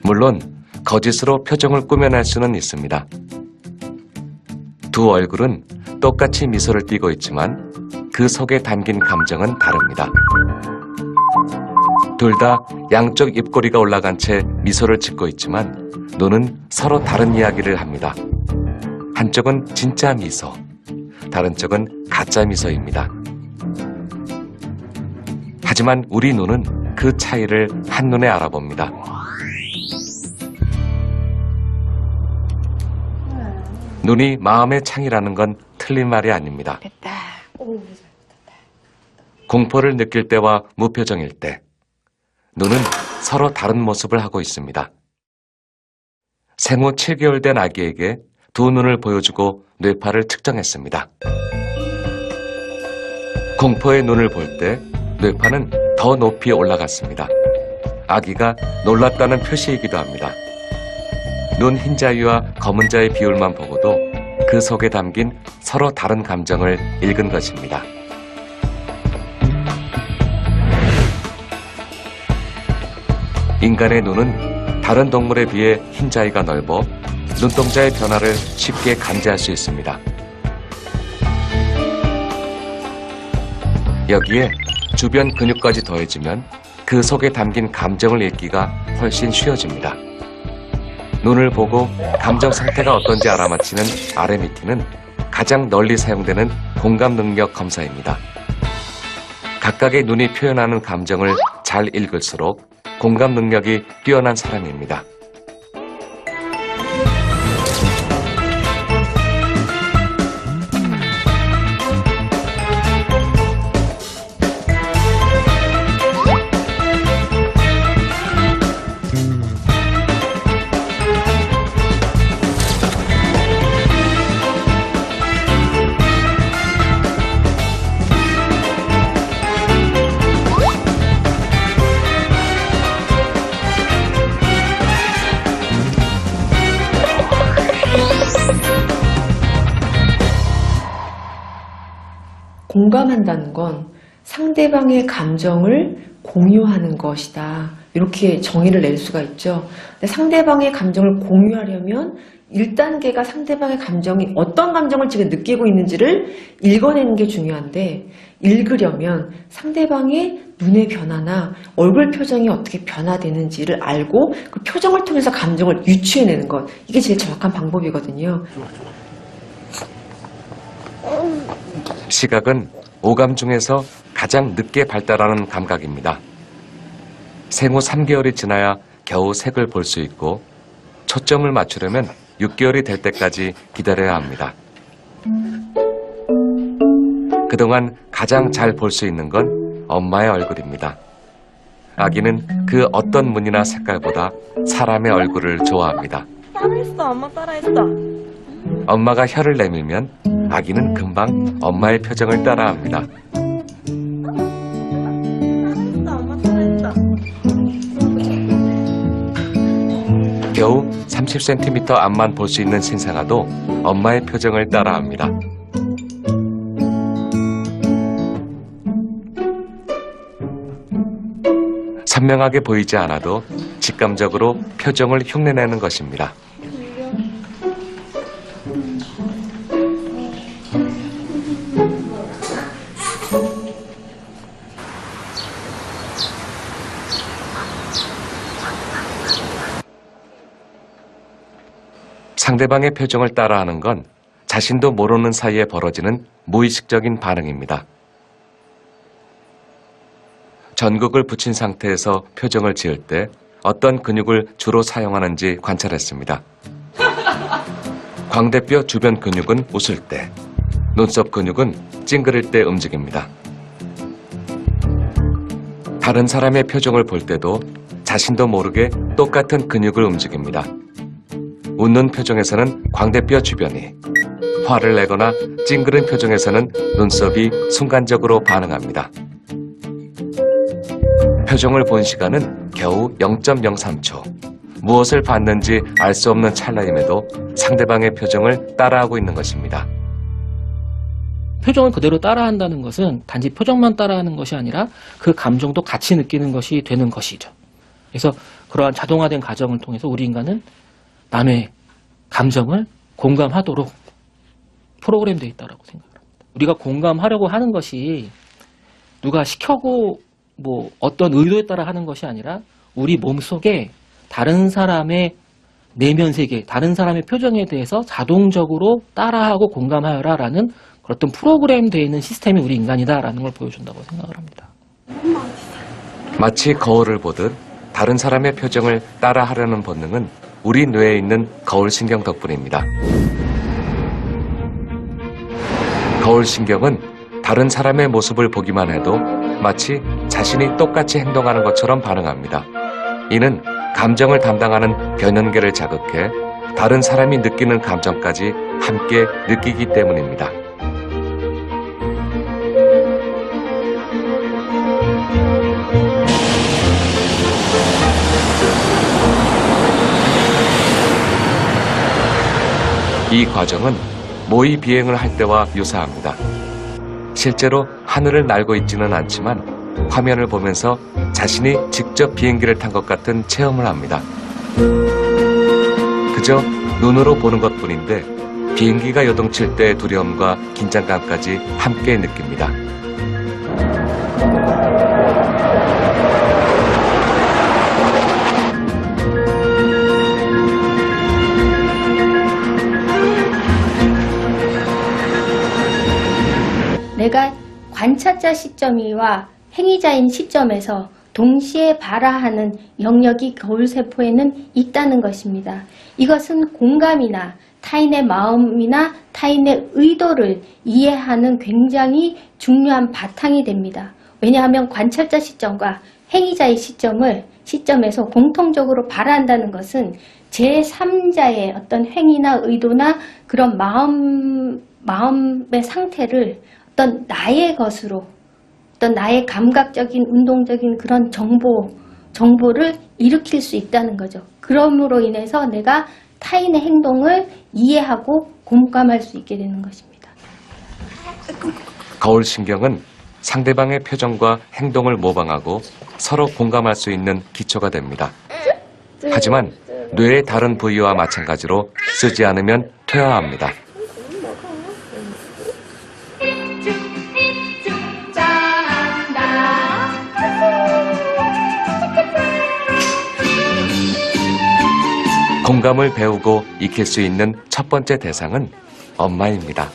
물론 거짓으로 표정을 꾸며낼 수는 있습니다. 두 얼굴은 똑같이 미소를 띠고 있지만 그 속에 담긴 감정은 다릅니다. 둘 다 양쪽 입꼬리가 올라간 채 미소를 짓고 있지만 눈은 서로 다른 이야기를 합니다. 한쪽은 진짜 미소, 다른 쪽은 가짜 미소입니다. 하지만 우리 눈은 그 차이를 한눈에 알아봅니다. 눈이 마음의 창이라는 건 틀린 말이 아닙니다. 됐다. 오, 공포를 느낄 때와 무표정일 때 눈은 서로 다른 모습을 하고 있습니다. 생후 7개월 된 아기에게 두 눈을 보여주고 뇌파를 측정했습니다. 공포의 눈을 볼 때 뇌파는 더 높이 올라갔습니다. 아기가 놀랐다는 표시이기도 합니다. 눈 흰 자위와 검은 자의 비율만 보고도 그 속에 담긴 서로 다른 감정을 읽은 것입니다. 인간의 눈은 다른 동물에 비해 흰 자위가 넓어 눈동자의 변화를 쉽게 감지할 수 있습니다. 여기에 주변 근육까지 더해지면 그 속에 담긴 감정을 읽기가 훨씬 쉬워집니다. 눈을 보고 감정 상태가 어떤지 알아맞히는 RMET는 가장 널리 사용되는 공감 능력 검사입니다. 각각의 눈이 표현하는 감정을 잘 읽을수록 공감 능력이 뛰어난 사람입니다. 공감한다는 건 상대방의 감정을 공유하는 것이다. 이렇게 정의를 낼 수가 있죠. 근데 상대방의 감정을 공유하려면 1단계가 상대방의 감정이 어떤 감정을 지금 느끼고 있는지를 읽어내는 게 중요한데, 읽으려면 상대방의 눈의 변화나 얼굴 표정이 어떻게 변화되는지를 알고 그 표정을 통해서 감정을 유추해내는 것, 이게 제일 정확한 방법이거든요. 시각은 오감 중에서 가장 늦게 발달하는 감각입니다. 생후 3개월이 지나야 겨우 색을 볼 수 있고 초점을 맞추려면 6개월이 될 때까지 기다려야 합니다. 그동안 가장 잘 볼 수 있는 건 엄마의 얼굴입니다. 아기는 그 어떤 무늬나 색깔보다 사람의 얼굴을 좋아합니다. 따라했어, 엄마 따라했어. 엄마가 혀를 내밀면 아기는 금방 엄마의 표정을 따라합니다. 따라했어, 엄마 따라했어. 겨우 30cm 앞만 볼 수 있는 신생아도 엄마의 표정을 따라합니다. 선명하게 보이지 않아도 직감적으로 표정을 흉내내는 것입니다. 상대방의 표정을 따라하는 건 자신도 모르는 사이에 벌어지는 무의식적인 반응입니다. 전극을 붙인 상태에서 표정을 지을 때 어떤 근육을 주로 사용하는지 관찰했습니다. 광대뼈 주변 근육은 웃을 때, 눈썹 근육은 찡그릴 때 움직입니다. 다른 사람의 표정을 볼 때도 자신도 모르게 똑같은 근육을 움직입니다. 웃는 표정에서는 광대뼈 주변이, 화를 내거나 찡그린 표정에서는 눈썹이 순간적으로 반응합니다. 표정을 본 시간은 겨우 0.03초. 무엇을 봤는지 알 수 없는 찰나임에도 상대방의 표정을 따라하고 있는 것입니다. 표정을 그대로 따라한다는 것은 단지 표정만 따라하는 것이 아니라 그 감정도 같이 느끼는 것이 되는 것이죠. 그래서 그러한 자동화된 과정을 통해서 우리 인간은 남의 감정을 공감하도록 프로그램되어 있다고 생각합니다. 우리가 공감하려고 하는 것이 누가 시켜고 뭐 어떤 의도에 따라 하는 것이 아니라 우리 몸속에 다른 사람의 내면 세계, 다른 사람의 표정에 대해서 자동적으로 따라하고 공감하여라라는 어떤 프로그램되어 있는 시스템이 우리 인간이다라는 걸 보여준다고 생각을 합니다. 마치 거울을 보듯 다른 사람의 표정을 따라하려는 본능은 우리 뇌에 있는 거울신경 덕분입니다. 거울신경은 다른 사람의 모습을 보기만 해도 마치 자신이 똑같이 행동하는 것처럼 반응합니다. 이는 감정을 담당하는 변연계를 자극해 다른 사람이 느끼는 감정까지 함께 느끼기 때문입니다. 이 과정은 모의 비행을 할 때와 유사합니다. 실제로 하늘을 날고 있지는 않지만 화면을 보면서 자신이 직접 비행기를 탄 것 같은 체험을 합니다. 그저 눈으로 보는 것뿐인데 비행기가 요동칠 때의 두려움과 긴장감까지 함께 느낍니다. 내가 관찰자 시점이와 행위자인 시점에서 동시에 발화하는 영역이 거울세포에는 있다는 것입니다. 이것은 공감이나 타인의 마음이나 타인의 의도를 이해하는 굉장히 중요한 바탕이 됩니다. 왜냐하면 관찰자 시점과 행위자의 시점에서 공통적으로 발화한다는 것은 제3자의 어떤 행위나 의도나 그런 마음의 상태를 어떤 나의 것으로 어떤 나의 감각적인 운동적인 그런 정보를 일으킬 수 있다는 거죠. 그러므로 인해서 내가 타인의 행동을 이해하고 공감할 수 있게 되는 것입니다. 거울신경은 상대방의 표정과 행동을 모방하고 서로 공감할 수 있는 기초가 됩니다. 하지만 뇌의 다른 부위와 마찬가지로 쓰지 않으면 퇴화합니다. 공감을 배우고 익힐 수 있는 첫 번째 대상은 엄마입니다.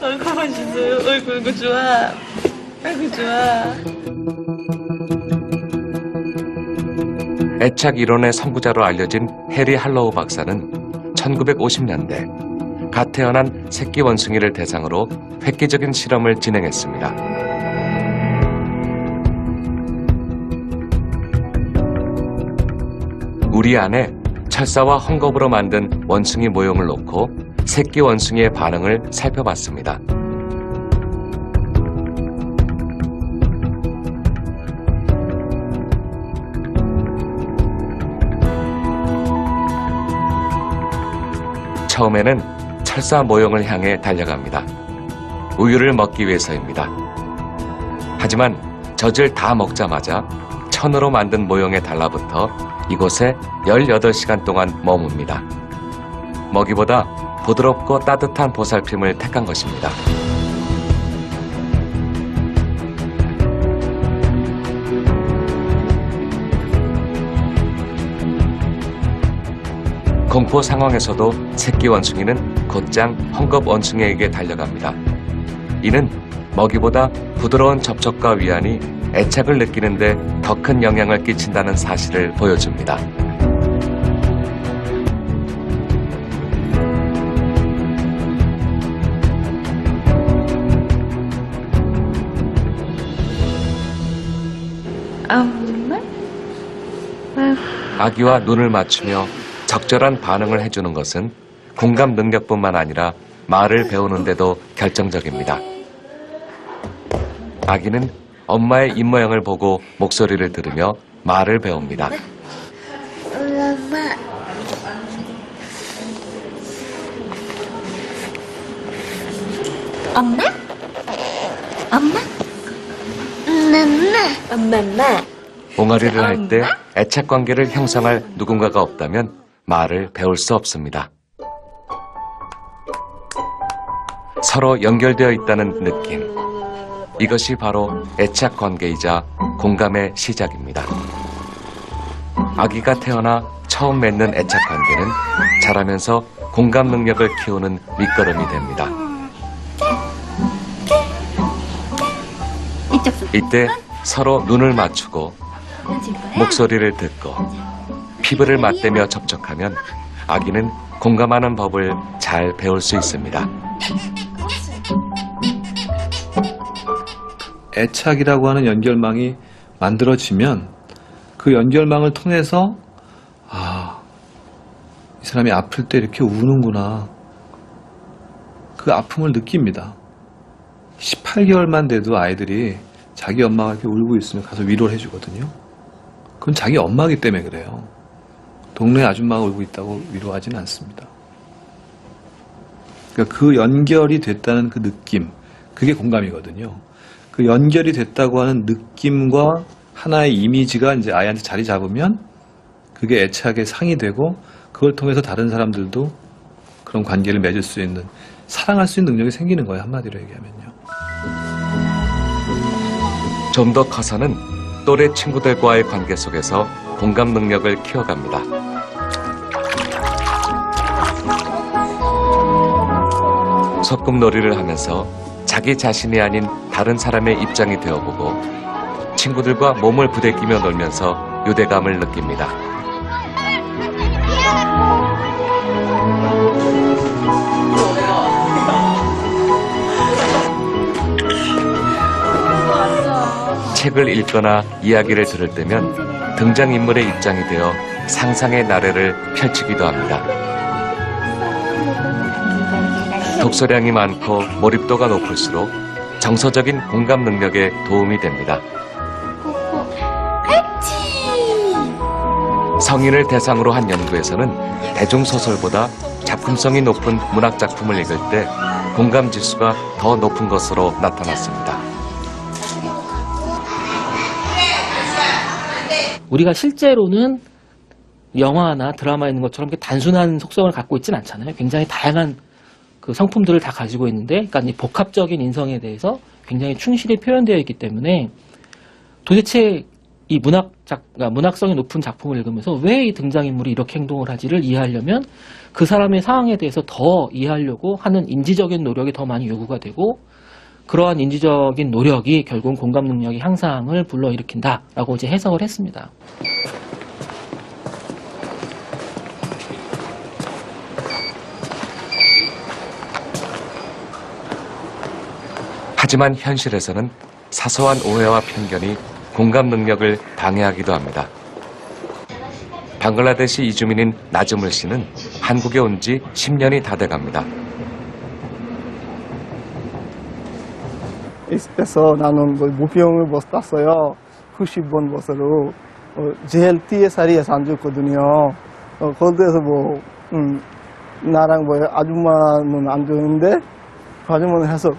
아이고 맛있어요. 아이고 좋아. 아이고 좋아. 애착 이론의 선구자로 알려진 해리 할로우 박사는 1950년대 갓 태어난 새끼 원숭이를 대상으로 획기적인 실험을 진행했습니다. 우리 안에 철사와 헝겊으로 만든 원숭이 모형을 놓고 새끼 원숭이의 반응을 살펴봤습니다. 처음에는 철사 모형을 향해 달려갑니다. 우유를 먹기 위해서입니다. 하지만 젖을 다 먹자마자 천으로 만든 모형에 달라붙어 이곳에 18시간 동안 머뭅니다. 먹이보다 부드럽고 따뜻한 보살핌을 택한 것입니다. 공포 상황에서도 새끼 원숭이는 곧장 헝겊 원숭이에게 달려갑니다. 이는 먹이보다 부드러운 접촉과 위안이 애착을 느끼는데 더 큰 영향을 끼친다는 사실을 보여줍니다. 엄마? 아기와 눈을 맞추며 적절한 반응을 해주는 것은 공감 능력뿐만 아니라 말을 배우는 데도 결정적입니다. 아기는 엄마의 입모양을 보고 목소리를 들으며 말을 배웁니다. 엄마? 엄마? 엄마? 엄마. 옹알이를 할 때 애착 관계를 형성할 누군가가 없다면 말을 배울 수 없습니다. 서로 연결되어 있다는 느낌. 이것이 바로 애착 관계이자 공감의 시작입니다. 아기가 태어나 처음 맺는 애착 관계는 자라면서 공감 능력을 키우는 밑거름이 됩니다. 이때 서로 눈을 맞추고 목소리를 듣고 피부를 맞대며 접촉하면 아기는 공감하는 법을 잘 배울 수 있습니다. 애착이라고 하는 연결망이 만들어지면 그 연결망을 통해서 이 사람이 아플 때 이렇게 우는구나. 그 아픔을 느낍니다. 18개월만 돼도 아이들이 자기 엄마가 이렇게 울고 있으면 가서 위로를 해주거든요. 그건 자기 엄마이기 때문에 그래요. 동네 아줌마가 울고 있다고 위로하지는 않습니다. 그러니까 그 연결이 됐다는 그 느낌, 그게 공감이거든요. 그 연결이 됐다고 하는 느낌과 하나의 이미지가 이제 아이한테 자리 잡으면 그게 애착의 상이 되고 그걸 통해서 다른 사람들도 그런 관계를 맺을 수 있는, 사랑할 수 있는 능력이 생기는 거예요. 한마디로 얘기하면요. 좀 더 커서는 또래 친구들과의 관계 속에서 공감 능력을 키워갑니다. 소꿉놀이를 하면서 자기 자신이 아닌 다른 사람의 입장이 되어보고 친구들과 몸을 부대끼며 놀면서 유대감을 느낍니다. 책을 읽거나 이야기를 들을 때면 등장인물의 입장이 되어 상상의 나래를 펼치기도 합니다. 독서량이 많고 몰입도가 높을수록 정서적인 공감 능력에 도움이 됩니다. 성인을 대상으로 한 연구에서는 대중소설보다 작품성이 높은 문학작품을 읽을 때 공감 지수가 더 높은 것으로 나타났습니다. 우리가 실제로는 영화나 드라마에 있는 것처럼 이렇게 단순한 속성을 갖고 있지는 않잖아요. 굉장히 다양한 그 성품들을 다 가지고 있는데, 그러니까 이 복합적인 인성에 대해서 굉장히 충실히 표현되어 있기 때문에 도대체 이 문학성이 높은 작품을 읽으면서 왜 이 등장인물이 이렇게 행동을 하지를 이해하려면 그 사람의 상황에 대해서 더 이해하려고 하는 인지적인 노력이 더 많이 요구가 되고, 그러한 인지적인 노력이 결국은 공감 능력의 향상을 불러일으킨다라고 이제 해석을 했습니다. 하지만 현실에서는 사소한 오해와 편견이 공감 능력을 방해하기도 합니다. 방글라데시 이주민인 나즈물 씨는 한국에 온 지 10년이 다 돼갑니다. 있어서 나는 무병을 못 땄어요. 90번 버스로 제일 뒤에 자리에서 앉았거든요. 거기에서 나랑 아줌마는 앉았는데 그 아줌마는 해서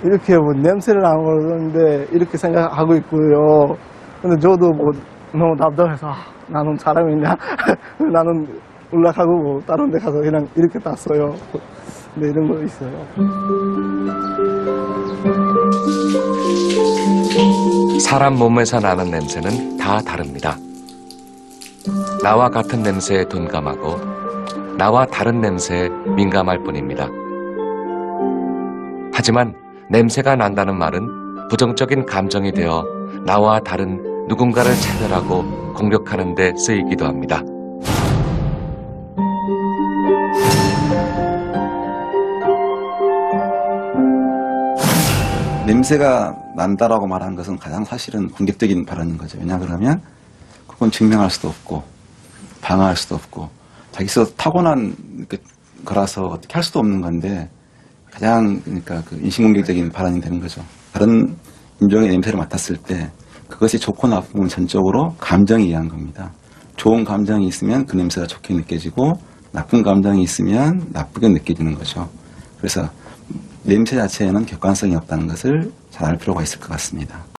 이렇게 냄새를 안 맡는데 이렇게 생각하고 있고요. 근데 저도 너무 답답해서 나는 사람이냐? 나는 올라가고 다른 데 가서 그냥 이렇게 땄어요. 네, 이런 거 있어요. 사람 몸에서 나는 냄새는 다 다릅니다. 나와 같은 냄새에 둔감하고 나와 다른 냄새에 민감할 뿐입니다. 하지만 냄새가 난다는 말은 부정적인 감정이 되어 나와 다른 누군가를 차별하고 공격하는 데 쓰이기도 합니다. 냄새가 난다라고 말하는 것은 가장 사실은 공격적인 발언인 거죠. 왜냐 그러면 그건 증명할 수도 없고 방어할 수도 없고 자기 스스로 타고난 거라서 어떻게 할 수도 없는 건데 가장 그러니까 그 인신공격적인 발언이 되는 거죠. 다른 인종의 냄새를 맡았을 때 그것이 좋고 나쁨은 전적으로 감정에 의한 겁니다. 좋은 감정이 있으면 그 냄새가 좋게 느껴지고 나쁜 감정이 있으면 나쁘게 느껴지는 거죠. 그래서 냄새 자체에는 객관성이 없다는 것을 잘 알 필요가 있을 것 같습니다.